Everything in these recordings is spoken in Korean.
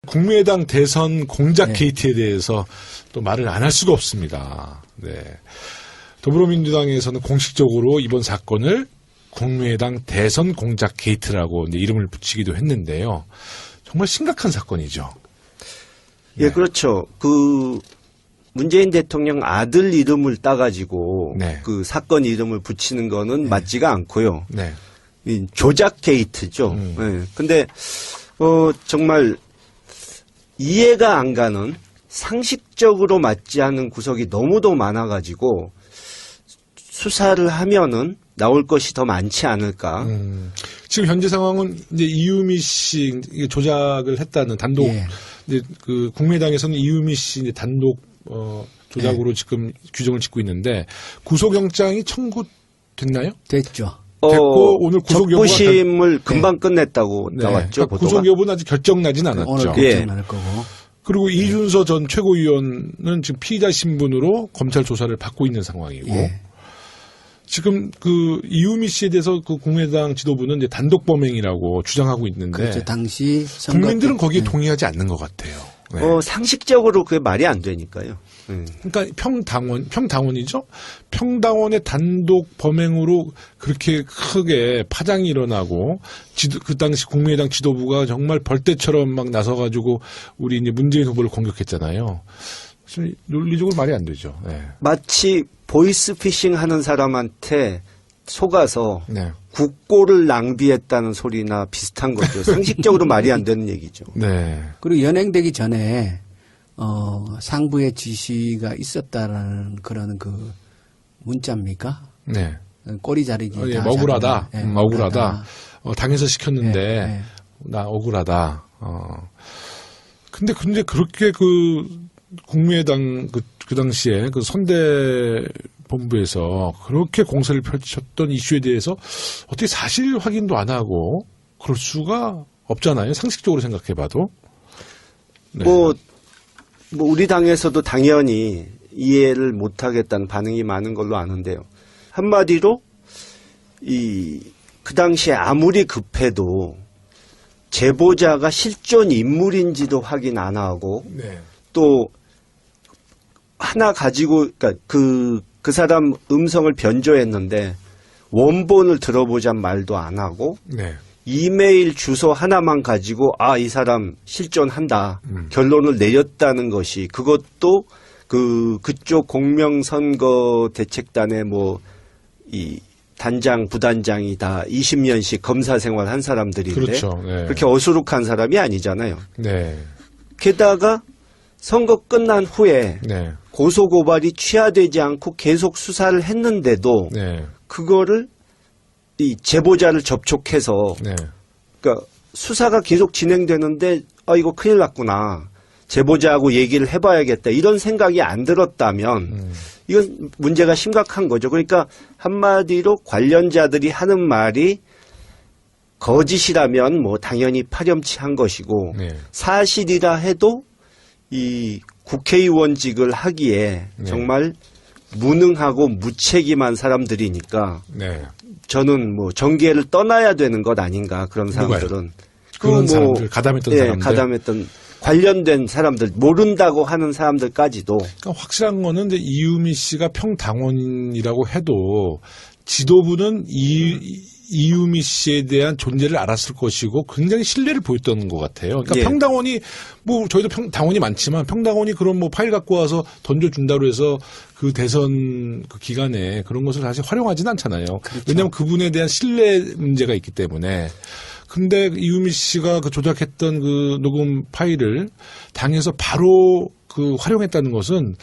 국민의당 대선 공작 네. 게이트에 대해서 또 말을 안 할 수가 없습니다. 네. 더불어민주당에서는 공식적으로 이번 사건을 국민의당 대선 공작 게이트라고 이제 이름을 붙이기도 했는데요. 정말 심각한 사건이죠. 예, 네. 그렇죠. 그 문재인 대통령 아들 이름을 따가지고 네. 그 사건 이름을 붙이는 거는 맞지가 않고요. 네. 이 조작 게이트죠. 예. 근데 정말 이해가 안 가는 상식적으로 맞지 않는 구석이 너무도 많아가지고 수사를 하면은 나올 것이 더 많지 않을까. 지금 현재 상황은 이제 이유미 씨 조작을 했다는 단독 예. 이제 그 국민의당에서는 이유미 씨 이제 단독 조작으로 지금 규정을 짓고 있는데 구속영장이 청구됐나요? 됐죠. 됐고 오늘 구속 여부가 적부심을 금방 끝냈다고 네. 나왔죠. 그러니까 구속 여부는 아직 결정나진 오늘 않았죠. 결정 날 거고. 그리고 이준서 전 최고위원은 지금 피의자 신분으로 검찰 조사를 받고 있는 상황이고 예. 지금 그 이유미 씨에 대해서 그 국민의당 지도부는 이제 단독 범행이라고 주장하고 있는데 그렇죠. 당시 선거 국민들은 때, 거기에 네. 동의하지 않는 것 같아요. 네. 상식적으로 그게 말이 안 되니까요. 그러니까 평당원이죠. 평당원의 단독 범행으로 그렇게 크게 파장이 일어나고 그 당시 국민의당 지도부가 정말 벌떼처럼 막 나서가지고 우리 이제 문재인 후보를 공격했잖아요. 논리적으로 말이 안 되죠. 네. 마치 보이스피싱 하는 사람한테 속아서 네. 국고를 낭비했다는 소리나 비슷한 거죠. 상식적으로 말이 안 되는 얘기죠. 네. 그리고 연행되기 전에 상부의 지시가 있었다라는 그런 그 문자입니까? 네. 꼬리 자르기. 예, 다 억울하다. 자르는, 억울하다. 당해서 시켰는데 예. 나 억울하다. 근데 그렇게 그 국민의당 그 당시에 그 선대 본부에서 그렇게 공세를 펼쳤던 이슈에 대해서 어떻게 사실 확인도 안 하고 그럴 수가 없잖아요. 상식적으로 생각해봐도. 네. 뭐 우리 당에서도 당연히 이해를 못하겠다는 반응이 많은 걸로 아는데요. 한마디로 그 당시에 아무리 급해도 제보자가 실존 인물인지도 확인 안 하고 네. 또 하나 가지고 그러니까 그 사람 음성을 변조했는데 원본을 들어보잔 말도 안 하고 네. 이메일 주소 하나만 가지고 이 사람 실존한다 결론을 내렸다는 것이 그것도 그쪽 공명선거 대책단의 이 단장 부단장이 다 20년씩 검사 생활한 사람들인데 그렇죠. 네. 그렇게 어수룩한 사람이 아니잖아요. 네. 게다가 선거 끝난 후에 네. 고소고발이 취하되지 않고 계속 수사를 했는데도 네. 그거를 이 제보자를 접촉해서 네. 그러니까 수사가 계속 진행되는데 이거 큰일 났구나. 제보자하고 얘기를 해봐야겠다. 이런 생각이 안 들었다면 이건 문제가 심각한 거죠. 그러니까 한마디로 관련자들이 하는 말이 거짓이라면 당연히 파렴치한 것이고 네. 사실이라 해도 이 국회의원직을 하기에 네. 정말 무능하고 무책임한 사람들이니까 네. 저는 정계를 떠나야 되는 것 아닌가 그런 사람들은 그런 사람들 가담했던 사람들 가담했던 관련된 사람들 모른다고 하는 사람들까지도 그러니까 확실한 거는 이제 이유미 씨가 평당원이라고 해도 지도부는 이유미 씨에 대한 존재를 알았을 것이고 굉장히 신뢰를 보였던 것 같아요. 그러니까 예. 평당원이 저희도 당원이 많지만 평당원이 그런 파일 갖고 와서 던져준다고 해서 그 대선 그 기간에 그런 것을 사실 활용하지는 않잖아요. 그렇죠. 왜냐하면 그분에 대한 신뢰 문제가 있기 때문에. 근데 이유미 씨가 그 조작했던 그 녹음 파일을 당에서 바로 활용했다는 것은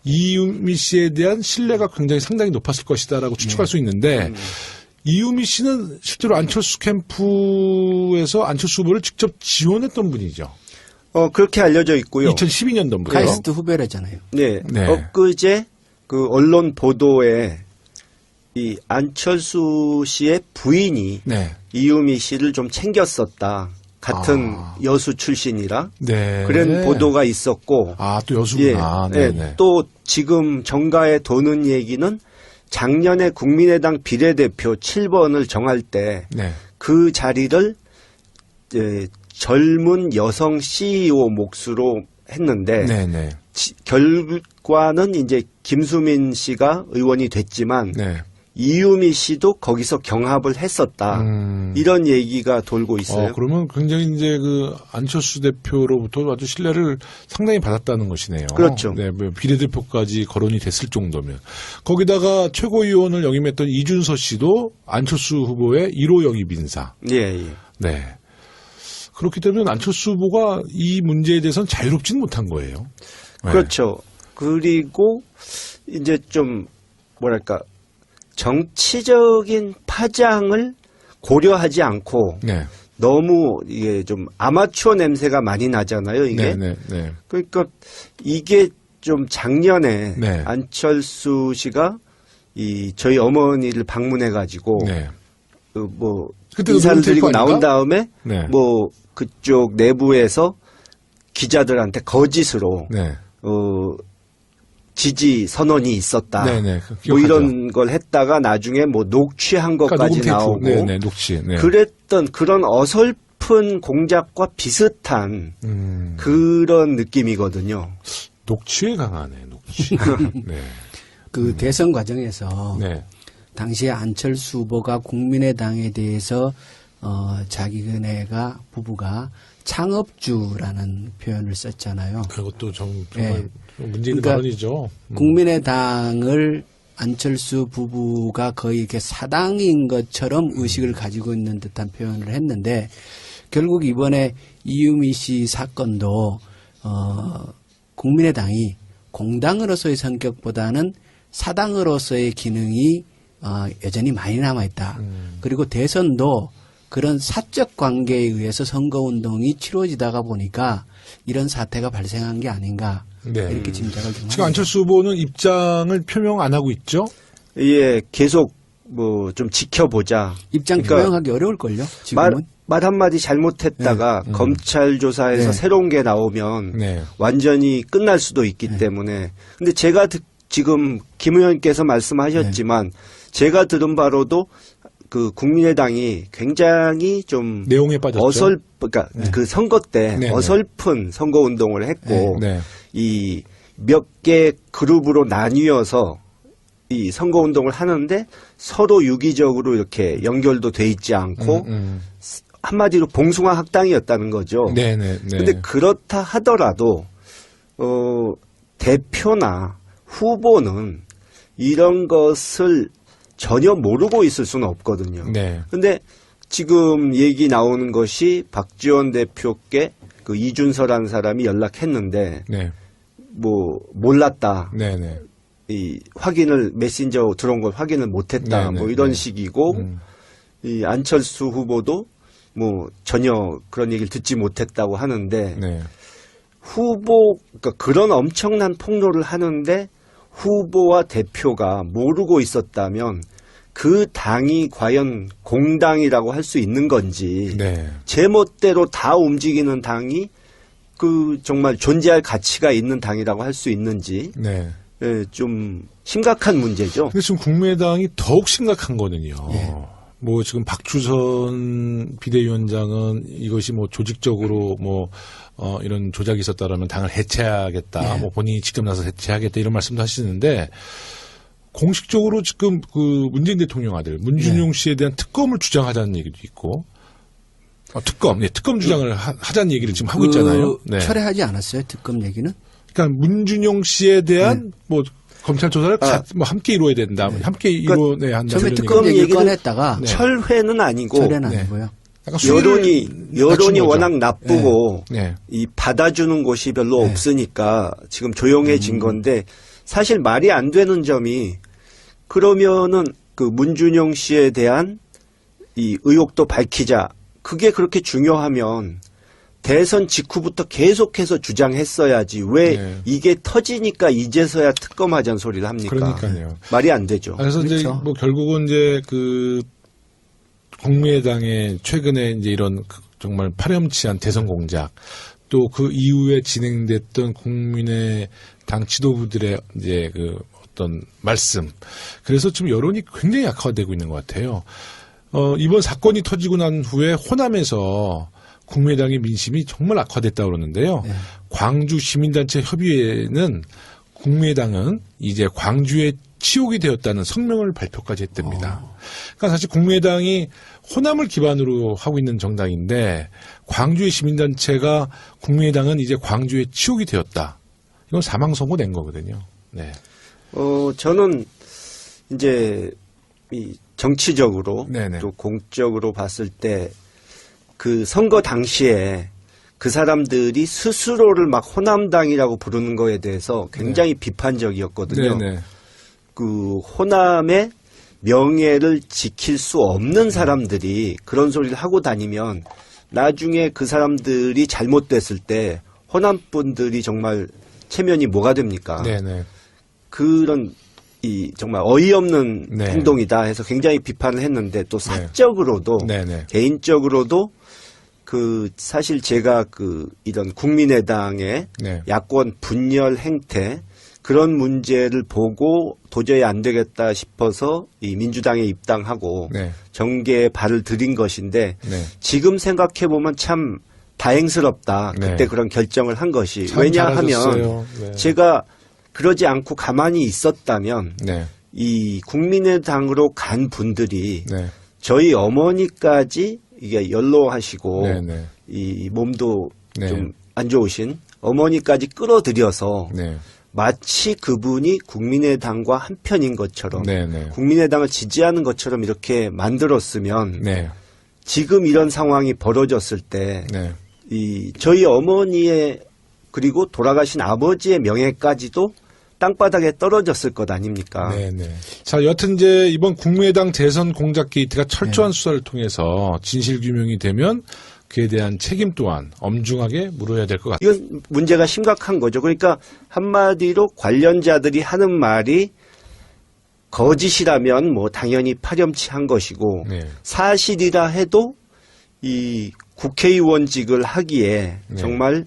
이유미 씨에 대한 신뢰가 굉장히 상당히 높았을 것이다라고 추측할 수 있는데 이유미 씨는 실제로 안철수 캠프에서 안철수 후보를 직접 지원했던 분이죠. 그렇게 알려져 있고요. 2012년도부터. 카이스트 후배랬잖아요. 네. 네. 엊그제 그 언론 보도에 이 안철수 씨의 부인이 네. 이유미 씨를 좀 챙겼었다. 같은 여수 출신이라 네. 그런 보도가 있었고 또 여수구나. 예, 네. 또 지금 정가에 도는 얘기는 작년에 국민의당 비례대표 7번을 정할 때 그 네. 자리를 젊은 여성 CEO 몫으로 했는데 네네. 결과는 이제 김수민 씨가 의원이 됐지만 네. 이유미 씨도 거기서 경합을 했었다. 이런 얘기가 돌고 있어요. 그러면 굉장히 이제 그 안철수 대표로부터 아주 신뢰를 상당히 받았다는 것이네요. 그렇죠. 네, 뭐 비례대표까지 거론이 됐을 정도면. 거기다가 최고위원을 역임했던 이준서 씨도 안철수 후보의 1호 영입 인사. 예, 예. 네. 그렇기 때문에 안철수 후보가 이 문제에 대해서는 자유롭지는 못한 거예요. 네. 그렇죠. 그리고 이제 좀 뭐랄까 정치적인 파장을 고려하지 않고 네. 너무 이게 좀 아마추어 냄새가 많이 나잖아요. 이게. 네, 네, 네. 그러니까 이게 좀 작년에 네. 안철수 씨가 이 저희 어머니를 방문해 가지고 네. 뭐 그때 인사를 드리고 아닌가? 나온 다음에 네. 뭐 그쪽 내부에서 기자들한테 거짓으로 네. 지지 선언이 있었다. 네네. 뭐 이런 걸 했다가 나중에 뭐 녹취한 것까지 나오고 네네. 녹취. 네. 그랬던 그런 어설픈 공작과 비슷한 그런 느낌이거든요. 녹취에 강하네. 녹취. 네. 그 대선 과정에서 네. 당시에 안철수 후보가 국민의당에 대해서 자기네가 부부가 창업주라는 표현을 썼잖아요. 그것도 정말 네. 문제 있는 그러니까 발언이죠. 국민의당을 안철수 부부가 거의 이렇게 사당인 것처럼 의식을 가지고 있는 듯한 표현을 했는데 결국 이번에 이유미 씨 사건도 국민의당이 공당으로서의 성격보다는 사당으로서의 기능이 여전히 많이 남아있다. 그리고 대선도 그런 사적 관계에 의해서 선거운동이 치러지다가 보니까 이런 사태가 발생한 게 아닌가 네. 이렇게 짐작을 좀 지금 합니다. 안철수 후보는 입장을 표명 안 하고 있죠? 예, 계속 뭐 좀 지켜보자. 입장 그러니까 표명하기 어려울걸요. 지금은. 말 한마디 잘못했다가 검찰 조사에서 네. 새로운 게 나오면 네. 완전히 끝날 수도 있기 때문에. 근데 제가 지금 김 의원께서 말씀하셨지만 제가 들은 바로도 그 국민의당이 굉장히 좀 내용에 빠졌죠. 그러니까 그 선거 때 네네. 어설픈 선거 운동을 했고 네. 이 몇 개 그룹으로 나뉘어서 이 선거 운동을 하는데 서로 유기적으로 이렇게 연결도 돼 있지 않고 한마디로 봉숭아 학당이었다는 거죠. 네네. 네. 근데 그렇다 하더라도 대표나 후보는 이런 것을 전혀 모르고 있을 수는 없거든요. 네. 근데 지금 얘기 나오는 것이 박지원 대표께 그 이준서라는 사람이 연락했는데 네. 뭐 몰랐다. 네네. 이 확인을 메신저 들어온 걸 확인을 못했다. 네네. 뭐 이런 네. 식이고 이 안철수 후보도 뭐 전혀 그런 얘기를 듣지 못했다고 하는데 네. 그러니까 그런 엄청난 폭로를 하는데 후보와 대표가 모르고 있었다면 그 당이 과연 공당이라고 할 수 있는 건지 네. 제멋대로 다 움직이는 당이 그 정말 존재할 가치가 있는 당이라고 할 수 있는지 네. 예, 좀 심각한 문제죠. 근데 지금 국민의당이 더욱 심각한 거는요. 예. 뭐 지금 박주선 비대위원장은 이것이 뭐 조직적으로 뭐 이런 조작이 있었다라면 당을 해체하겠다. 예. 뭐 본인이 직접 나서 해체하겠다 이런 말씀도 하시는데 공식적으로 지금 그 문재인 대통령 아들 문준용 씨에 대한 특검을 주장하자는 얘기도 있고 특검 주장을 하자는 얘기를 지금 하고 있잖아요. 네. 철회하지 않았어요 특검 얘기는? 그러니까 문준용 씨에 대한 뭐 검찰 조사를 뭐 함께 이루어야 된다. 함께 이루어내야 한다. 처음에 이런 특검 얘기. 얘기를 얘기는 꺼냈다가 철회는 아니고 철회는 네. 아니고요. 약간 수위를 낮춘 여론이 거죠. 워낙 나쁘고 네. 이 받아주는 곳이 별로 네. 없으니까 지금 조용해진 건데 사실 말이 안 되는 점이 그러면은 그 문준용 씨에 대한 이 의혹도 밝히자. 그게 그렇게 중요하면 대선 직후부터 계속해서 주장했어야지 왜 네. 이게 터지니까 이제서야 특검하자는 소리를 합니까? 그러니까요. 말이 안 되죠. 그래서 이제 그렇죠. 뭐 결국은 이제 그 국민의당의 최근에 이제 이런 정말 파렴치한 대선 공작 또 그 이후에 진행됐던 국민의 당 지도부들의 이제 그 어떤 말씀. 그래서 지금 여론이 굉장히 약화되고 있는 것 같아요. 이번 사건이 터지고 난 후에 호남에서 국민의당의 민심이 정말 악화됐다고 그러는데요. 네. 광주 시민단체 협의회는 국민의당은 이제 광주의 치욕이 되었다는 성명을 발표까지 했답니다. 그러니까 사실 국민의당이 호남을 기반으로 하고 있는 정당인데 광주의 시민단체가 국민의당은 이제 광주의 치욕이 되었다. 이건 사망 선고 낸 거거든요. 네. 저는 이제 이 정치적으로 네네. 또 공적으로 봤을 때 그 선거 당시에 그 사람들이 스스로를 막 호남당이라고 부르는 거에 대해서 굉장히 비판적이었거든요. 네네. 그 호남의 명예를 지킬 수 없는 사람들이 그런 소리를 하고 다니면 나중에 그 사람들이 잘못됐을 때 호남 분들이 정말 체면이 뭐가 됩니까? 네네. 그런 이 정말 어이없는 네. 행동이다 해서 굉장히 비판을 했는데 또 사적으로도 네네. 개인적으로도 그 사실 제가 그 이런 국민의당의 네. 야권 분열 행태 그런 문제를 보고 도저히 안 되겠다 싶어서 이 민주당에 입당하고 네. 정계에 발을 들인 것인데 네. 지금 생각해 보면 참 다행스럽다. 네. 그때 그런 결정을 한 것이. 참 왜냐하면 잘하셨어요. 네. 제가 그러지 않고 가만히 있었다면 네. 이 국민의당으로 간 분들이 네. 저희 어머니까지 이게 연로하시고 네네. 이 몸도 네. 좀 안 좋으신 어머니까지 끌어들여서 네. 마치 그분이 국민의당과 한편인 것처럼 네네. 국민의당을 지지하는 것처럼 이렇게 만들었으면 네. 지금 이런 상황이 벌어졌을 때 네. 이 저희 어머니의 그리고 돌아가신 아버지의 명예까지도 땅바닥에 떨어졌을 것 아닙니까? 네네. 자, 여튼 이제 이번 국민의당 대선 공작 게이트가 철저한 수사를 통해서 진실 규명이 되면 그에 대한 책임 또한 엄중하게 물어야 될 것 같아요. 이건 문제가 심각한 거죠. 그러니까 한마디로 관련자들이 하는 말이 거짓이라면 뭐 당연히 파렴치한 것이고 네. 사실이라 해도 이 국회의원직을 하기에 네. 정말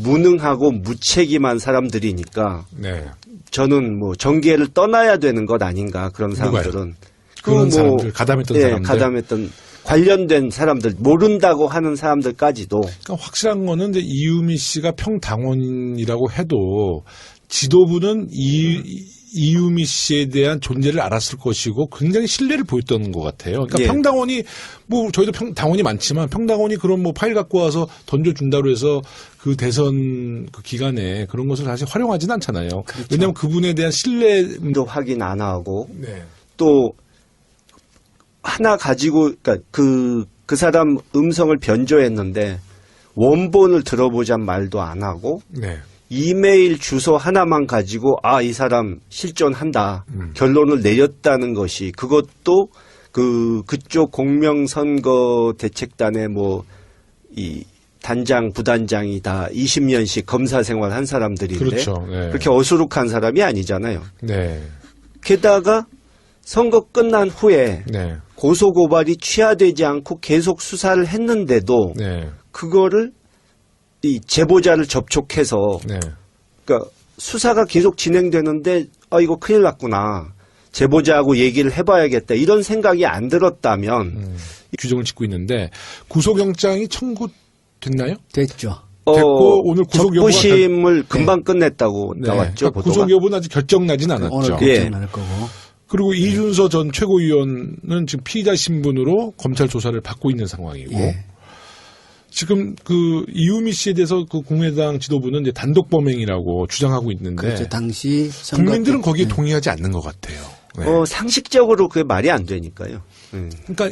무능하고 무책임한 사람들이니까 네. 저는 뭐 정계를 떠나야 되는 것 아닌가 그런 사람들은 그런 사람들, 가담했던 예, 사람들. 가담했던 관련된 사람들 모른다고 하는 사람들까지도 그러니까 확실한 거는 이제 이유미 씨가 평당원이라고 해도 지도부는 이유미 씨에 대한 존재를 알았을 것이고 굉장히 신뢰를 보였던 것 같아요. 그러니까 예. 평당원이 뭐 저희도 당원이 많지만 평당원이 그런 뭐 파일 갖고 와서 던져준다고 해서 그 대선 그 기간에 그런 것을 사실 활용하진 않잖아요. 그렇죠. 왜냐하면 그분에 대한 신뢰도 확인 안 하고 네. 또 하나 가지고 그러니까 그 사람 음성을 변조했는데 원본을 들어보잔 말도 안 하고 네. 이메일 주소 하나만 가지고 이 사람 실존한다 결론을 내렸다는 것이 그것도 그쪽 공명선거 대책단의 뭐 이 단장 부단장이 다 20년씩 검사 생활 한 사람들인데 그렇죠. 네. 그렇게 어수룩한 사람이 아니잖아요. 네. 게다가 선거 끝난 후에 네. 고소고발이 취하되지 않고 계속 수사를 했는데도 네. 그거를 이 제보자를 접촉해서 네. 그러니까 수사가 계속 진행되는데 이거 큰일 났구나. 제보자하고 얘기를 해봐야겠다. 이런 생각이 안 들었다면 규정을 짓고 있는데 구속영장이 청구됐나요? 됐죠. 됐고 오늘 구속 여부가 적부심을 금방 끝냈다고 네. 나왔죠. 그러니까 보도가. 구속 여부는 아직 결정나진 않았죠. 오늘 예. 결정 날 거고. 그리고 이준서 전 최고위원은 지금 피의자 신분으로 검찰 조사를 받고 있는 상황이고 예. 지금 그 이유미 씨에 대해서 그 국민의당 지도부는 이제 단독 범행이라고 주장하고 있는데 그렇죠. 당시 선거 국민들은 때- 거기에 네. 동의하지 않는 것 같아요. 네. 상식적으로 그게 말이 안 되니까요. 그러니까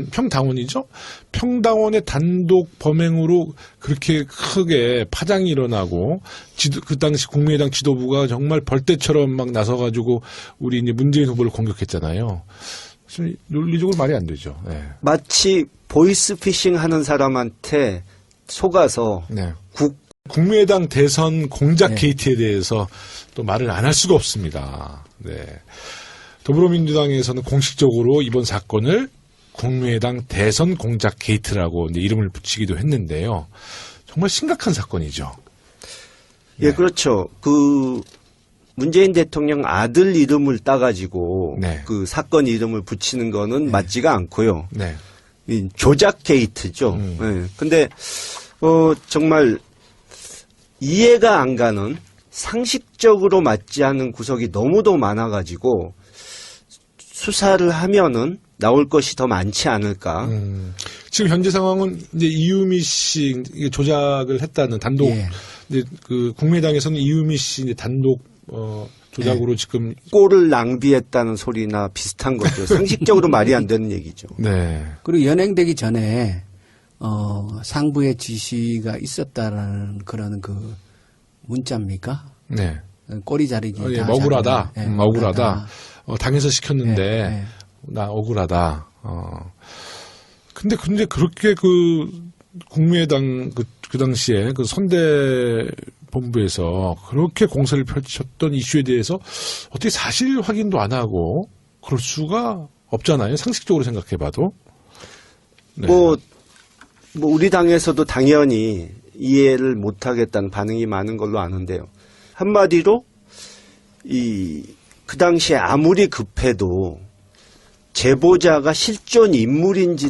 평당원이죠. 평당원의 단독 범행으로 그렇게 크게 파장이 일어나고 그 당시 국민의당 지도부가 정말 벌떼처럼 막 나서가지고 우리 이제 문재인 후보를 공격했잖아요. 그래서 논리적으로 말이 안 되죠. 네. 마치 보이스피싱 하는 사람한테 속아서 네. 국민의당 대선 공작 게이트에 대해서 또 말을 안 할 수가 없습니다. 네. 더불어민주당에서는 공식적으로 이번 사건을 국민의당 대선 공작 게이트라고 이제 이름을 붙이기도 했는데요. 정말 심각한 사건이죠. 예, 그렇죠. 그 문재인 대통령 아들 이름을 따가지고 네. 그 사건 이름을 붙이는 거는 맞지가 않고요. 네. 이 조작 게이트죠. 예. 근데 정말 이해가 안 가는 상식적으로 맞지 않는 구석이 너무도 많아가지고 수사를 하면은 나올 것이 더 많지 않을까. 지금 현재 상황은 이제 이유미 씨 이게 조작을 했다는 단독 예. 이제 그 국민의당에서는 이유미 씨 이제 단독 조작으로 지금 꼴을 낭비했다는 소리나 비슷한 거죠. 상식적으로 말이 안 되는 얘기죠. 네. 그리고 연행되기 전에 상부의 지시가 있었다라는 그런 그 문자입니까? 네. 꼬리 자르기. 예, 다 억울하다. 자르는, 예, 억울하다. 당에서 시켰는데 예, 예. 나 억울하다. 근데 그렇게 그 국민의당 그 당시에 그 선대 본부에서 그렇게 공세를 펼쳤던 이슈에 대해서 어떻게 사실 확인도 안 하고 그럴 수가 없잖아요. 상식적으로 생각해봐도. 네. 뭐 우리 당에서도 당연히 이해를 못하겠다는 반응이 많은 걸로 아는데요. 한마디로 그 당시에 아무리 급해도 제보자가 실존 인물인지